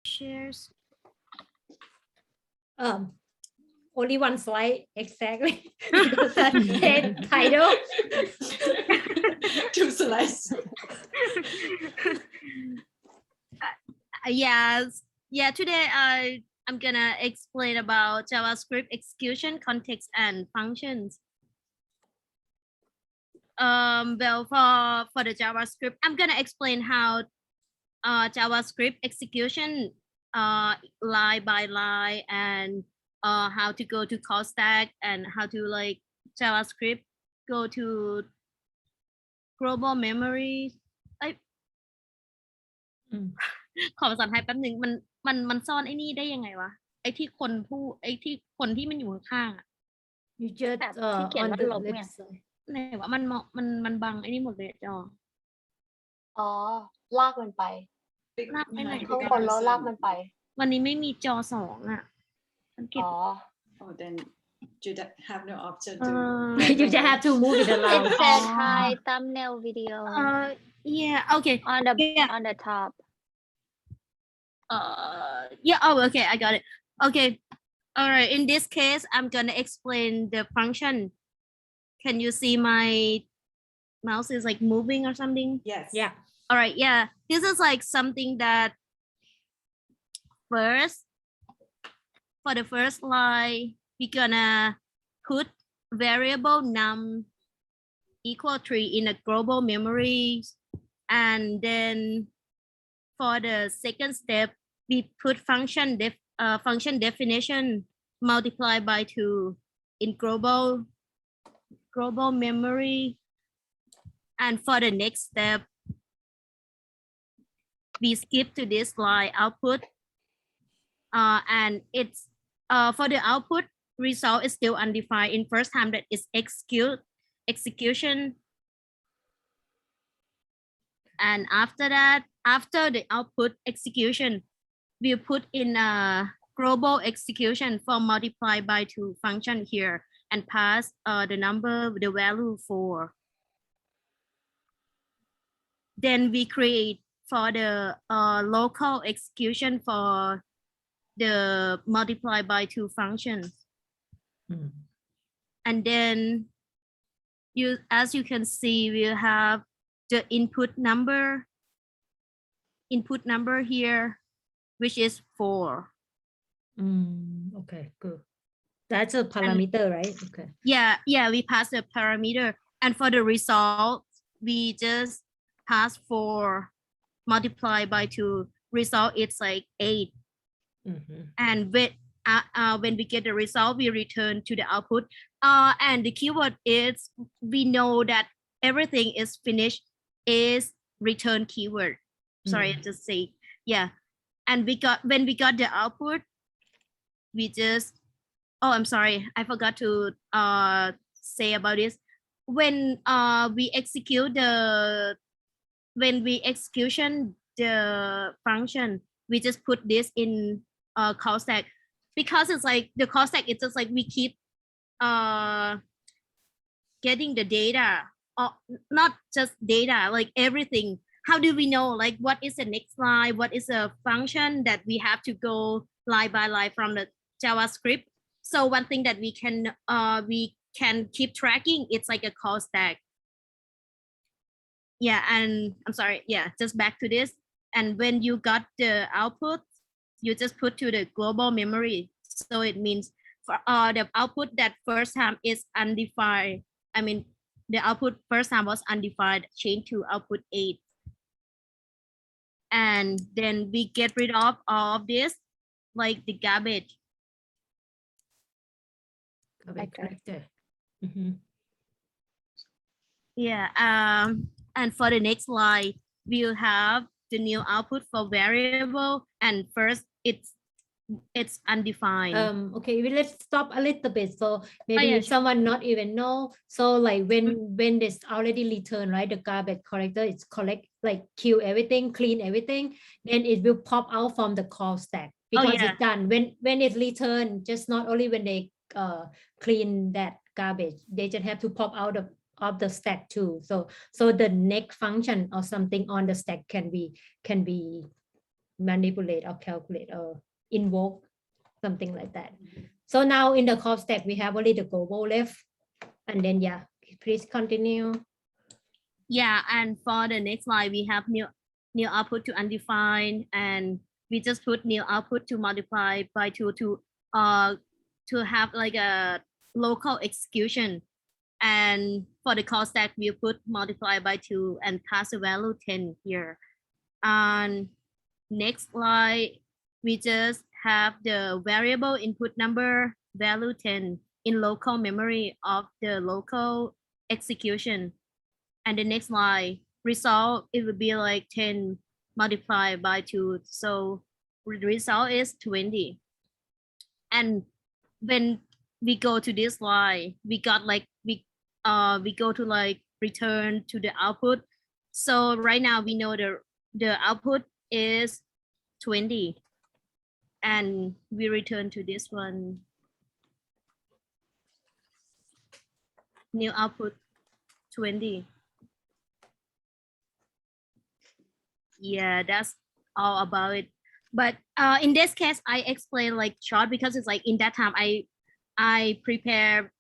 shares. Only one slide exactly. Head title. 2 slides. Yes. Yeah, today I'm gonna explain about JavaScript execution, context, and functions. Well, for the JavaScript, I'm gonna explain how JavaScript execution line by line, and how to go to call stack, and how to like JavaScript go to global memory. ขอภาษาไทยแป๊บหนึ่งมันซ่อนไอ้นี่ได้ยังไงวะไอ้ที่คนผู้ไอ้ที่คนที่มันอยู่ข้างๆอ่ะ You just แบบที่เขียน on ว่า the ลบ left เนี่ย side. ไหนวะมันบังไอ้นี่หมดเลยจอ อ๋อ ลากมันไป ลากไปไหน ข้างบนแล้วลากมันไป วันนี้ไม่มีจอสองอ่ะสังเกต อ๋อ Oh, then you have no option เอ to. อ You just have to move it It around. said hi thumbnail video yeah okay on the yeah. on the top. Yeah, oh okay, I got it. Okay, all right, in this case I'm gonna explain the function. Can you see my mouse is like moving or something? Yes. Yeah. All right, yeah, this is like something that first, for the first line, we're gonna put variable num equal 3 in a global memory, and then for the second step we put function definition multiplied by 2 in global memory, and for the next step we skip to this line output, and it's for the output result is still undefined in first time that is execution, and after that, after the output execution, we put in a global execution for multiply by 2 function here and pass the number with the value 4. Then we create for the local execution for the multiply by 2 functions. And then as you can see, we have the input number here, which is 4. Okay, good. That's a parameter, right? Okay. Yeah, we pass the parameter, and for the result we just pass 4 multiplied by 2. Result it's like 8. And when we get the result, we return to the output. And the keyword is, we know that everything is finished is return keyword. Sorry, I just say, yeah. And when we got the output, we just, oh, I'm sorry, I forgot to say about this. When we execute the function, we just put this in call stack, because it's like the call stack, it's just like we keep getting the data, or not just data, like everything. How do we know like what is the next line, what is a function that we have to go line by line from the JavaScript? So one thing that we can keep tracking, it's like a call stack. Yeah, and I'm sorry, yeah, just back to this. And when you got the output, you just put to the global memory. So it means for the output that first time is undefined. I mean, the output first time was undefined, change to output 8. And then we get rid of all of this, like the garbage. Corrector. Yeah, and for the next line, we'll have the new output for variable, and first it's undefined. Okay, let's stop a little bit. So maybe if someone not even know, so like when this already return, right, the garbage collector, it's collect, like kill everything, clean everything, then it will pop out from the call stack, because it's done. When it return, just not only when they clean that garbage, they just have to pop out of the stack too. So the next function or something on the stack can be manipulate or calculate or invoke something like that. So now in the call stack, we have only the global left. And then, yeah, please continue. Yeah, and for the next line, we have new output to undefined, and we just put new output to multiply by 2 to have like a local execution. And for the call stack, we put multiply by 2 and pass the value 10 here. And next line, we just have the variable input number value 10 in local memory of the local execution. And the next line, result, it would be like 10 multiplied by 2. So the result is 20. And when we go to this line, we got like, we go to like return to the output. So right now we know the output is 20. And we return to this one. New output 20. Yeah, that's all about it. But in this case, I explain like short because it's like in that time I prepare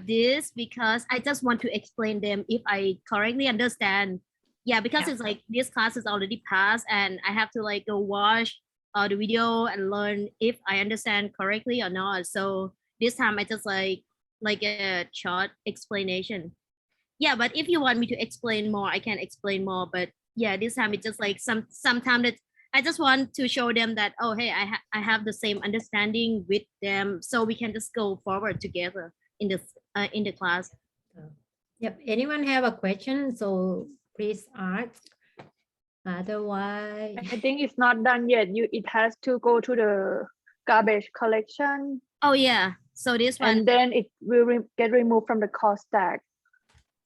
this because I just want to explain them if I correctly understand. Yeah, because it's like this class is already passed and I have to like go watch the video and learn if I understand correctly or not. So this time I just like a short explanation. Yeah, but if you want me to explain more, I can explain more. But yeah, this time it's just like sometimes that I just want to show them that, oh, hey, I have the same understanding with them, so we can just go forward together in the class. Yep. Anyone have a question? So please ask. Otherwise, I think it's not done yet. It has to go to the garbage collection. Oh yeah. So this one. And then it will get removed from the call stack.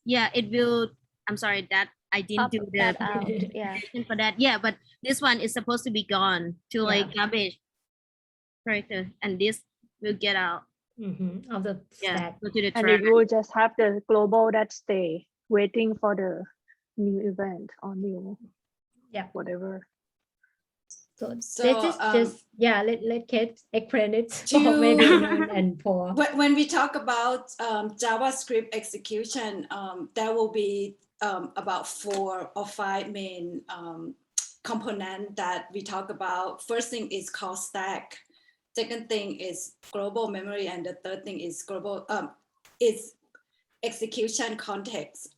Yeah, it will. I'm sorry that I didn't do that the out. Yeah. for that. Yeah, but this one is supposed to be gone to like garbage character, and this will get out. Of the stack. Go to the And track. it will just have the global that stay waiting for the new event or new whatever. So this is just let Kate explain it for maybe and for when we talk about JavaScript execution, there will be about 4 or 5 main components that we talk about. First thing is call stack. Second thing is global memory, and the third thing is global is execution context.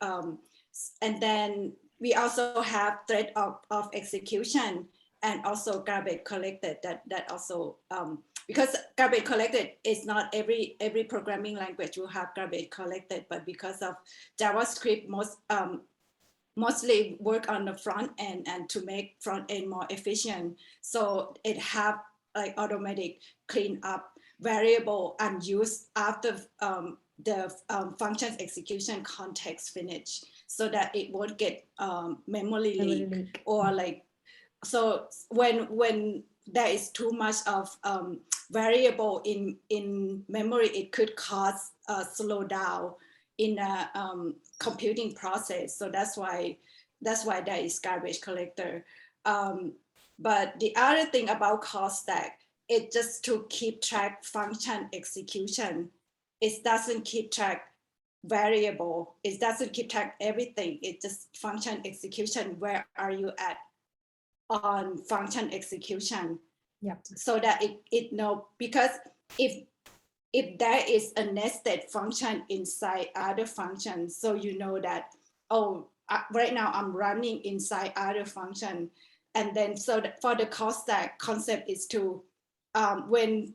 And then we also have thread of execution and also garbage collected. That also because garbage collected is not every programming language will have garbage collected, but because of JavaScript mostly work on the front end and to make front end more efficient, so it have like automatic clean up variable unused after the function's execution context finish, so that it won't get memory leak or like. So when there is too much of variable in memory, it could cause a slowdown in a computing process. So that's why there is garbage collector. But the other thing about call stack, it just to keep track function execution. It doesn't keep track variable. It doesn't keep track everything. It just function execution. Where are you at on function execution? Yeah. So that it know, because if there is a nested function inside other functions, so you know that, oh, right now I'm running inside other function. And then so for the call stack concept is to when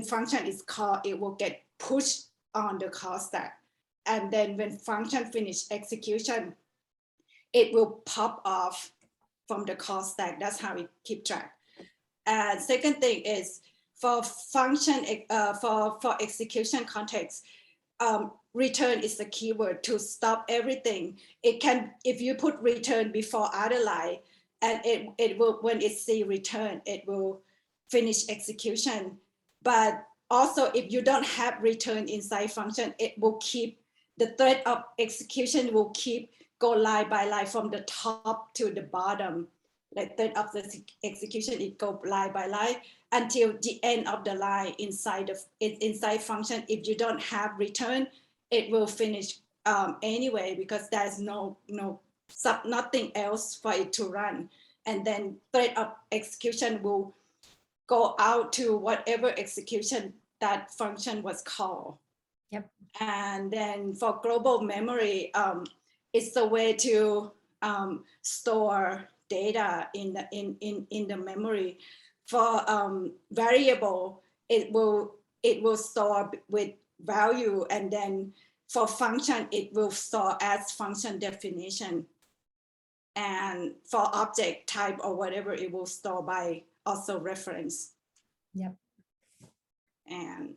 function is called, it will get pushed on the call stack, and then when function finish execution, it will pop off from the call stack. That's how we keep track. And second thing is for function for execution context, return is the keyword to stop everything. It can, if you put return before other line, and it will, when it see return, it will finish execution. But also if you don't have return inside function, it will keep, the thread of execution will keep go line by line from the top to the bottom. like thread of the execution, it go line by line until the end of the line inside function. If you don't have return, it will finish anyway, because there's nothing else for it to run. And then thread of execution will go out to whatever execution that function was called. Yep. And then for global memory, it's a way to store data in the memory. For variable, it will store with value, and then for function, it will store as function definition. And for object type or whatever, it will store by also reference. Yep. And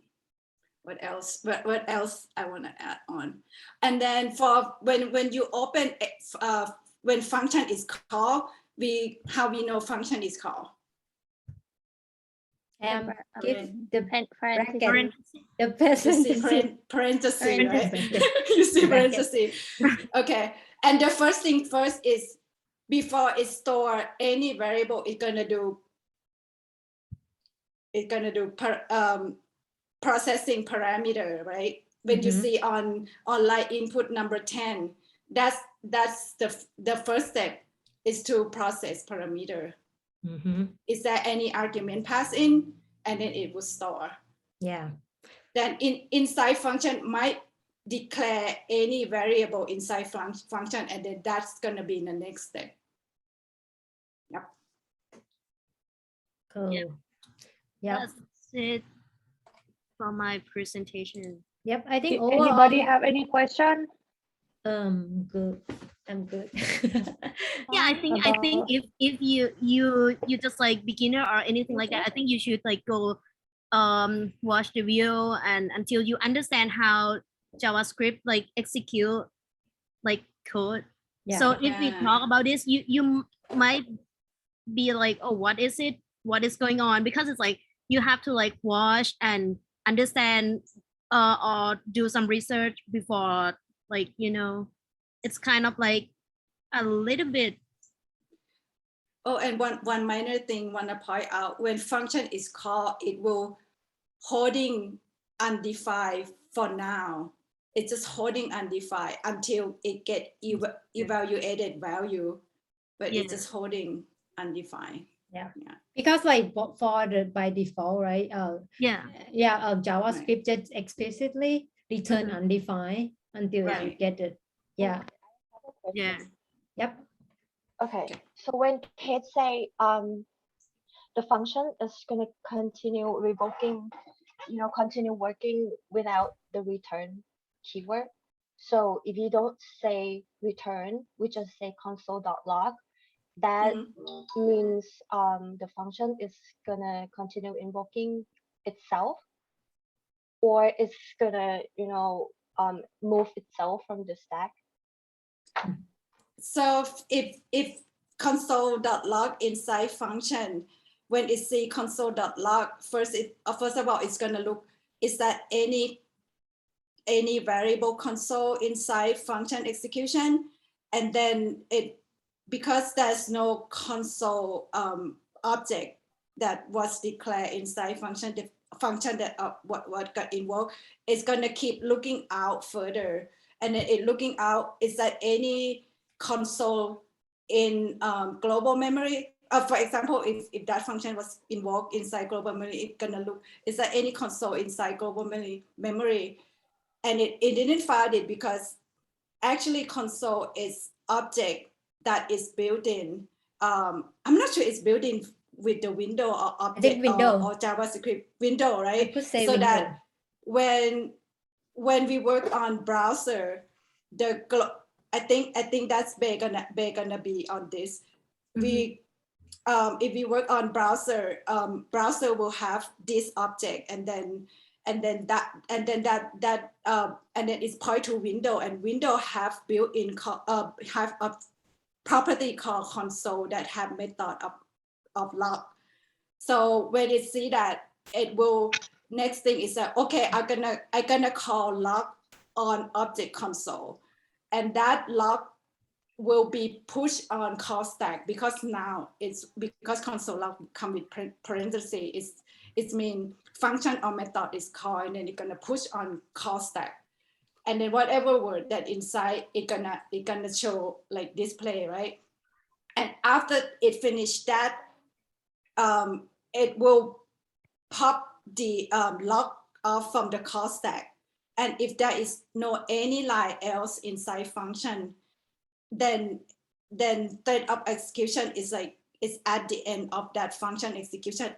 what else? What else I want to add on? And then for when you open when function is called, how we know function is called? Give the bracket, Parentheses. the Parentheses, right? Bracket. You see Bracket. parentheses. Okay. And the first thing first is, before it store any variable, it's gonna do processing parameter, right? When you see on line input number 10, that's the first step, is to process parameter. Is there any argument passed in, and then it will store. Yeah. Then inside function might declare any variable inside function, and then that's gonna be the next step. Yep. Cool. Yep. Yep. That's it for my presentation. Yep. I think Anybody have any question? Good. I'm good. Yeah, I think if you just like beginner or anything like that, I think you should like go watch the video and until you understand how JavaScript like execute like code. Yeah. So if we talk about this, you might be like, oh, what is it? What is going on? Because it's like you have to like watch and understand or do some research before, like, you know, it's kind of like a little bit. Oh, and one minor thing I want to point out, when function is called, it will holding undefined for now. It's just holding undefined until it get evaluated value, but it's just holding undefined. Yeah. Because like for the by default, right? JavaScript just explicitly return undefined until you get it. Yeah. Yeah. Yep. Okay. So when Kate say the function is gonna continue revoking, continue working without the return keyword. So if you don't say return, we just say console.log. That means the function is gonna continue invoking itself, or it's gonna move itself from the stack. So if console.log inside function, when it see console.log, first of all, it's gonna look, is that any variable console inside function execution? And then because there's no console object that was declared inside function, the function that what got invoked, is gonna keep looking out further. And then it looking out, is that any console in global memory? For example, if that function was invoked inside global memory, it's gonna look, is there any console inside global memory? And it didn't find it, because actually console is object that is built in. I'm not sure it's built in with the window or object or JavaScript window, right? So window. That when we work on browser, I think that's gonna be on this. We if we work on browser, browser will have this object, and then it's point to window, and window have built-in have a property called console that have method of log. So when it see that, it will, next thing is that, okay, I'm gonna call log on object console, and that log will be pushed on call stack, because now it's because console log come with parentheses. It means function or method is called, and then it's gonna push on call stack, and then whatever word that inside it gonna show like display, right? And after it finished that, it will pop the log off from the call stack, and if there is no any line else inside function, then thread of execution is at the end of that function execution.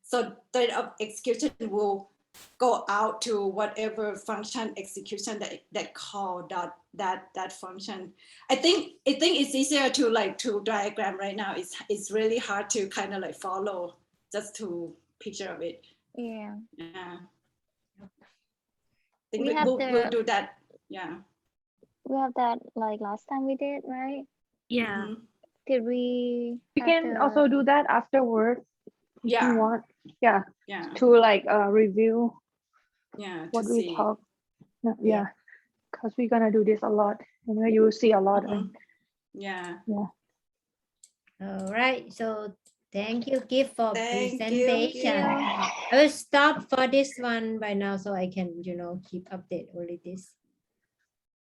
So thread of execution will go out to whatever function execution that call that function. I think it's easier to diagram right now. It's really hard to kind of follow, just to picture of it. Yeah. Yeah. I think we'll do that. Yeah. We have that like last time we did, right? Yeah. Did we? We can also do that afterwards if Yeah. you want. Yeah. Yeah. To review Yeah. what to we see. talk. No, yeah. Because we're gonna do this a lot. And you will see a lot. Yeah. Yeah. All right. So thank you, Gift, for Thank presentation. you. I will stop for this one by now so I can, keep update only this.